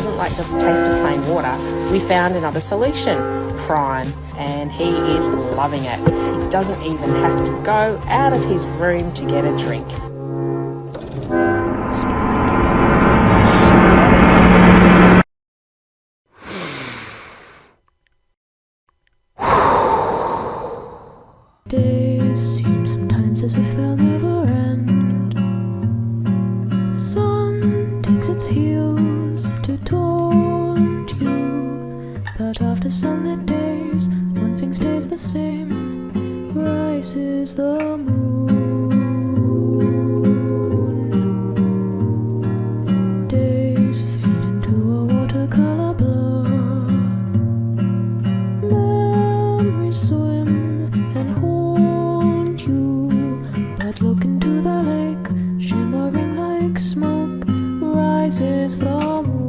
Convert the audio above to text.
doesn't like the taste of plain water, we found another solution, Prime, and he is loving it. He doesn't even have to go out of his room to get a drink. Days seem sometimes as if they'll never end. Sun takes its heels to taunt you, but after sunlit days, one thing stays the same. Rises the moon.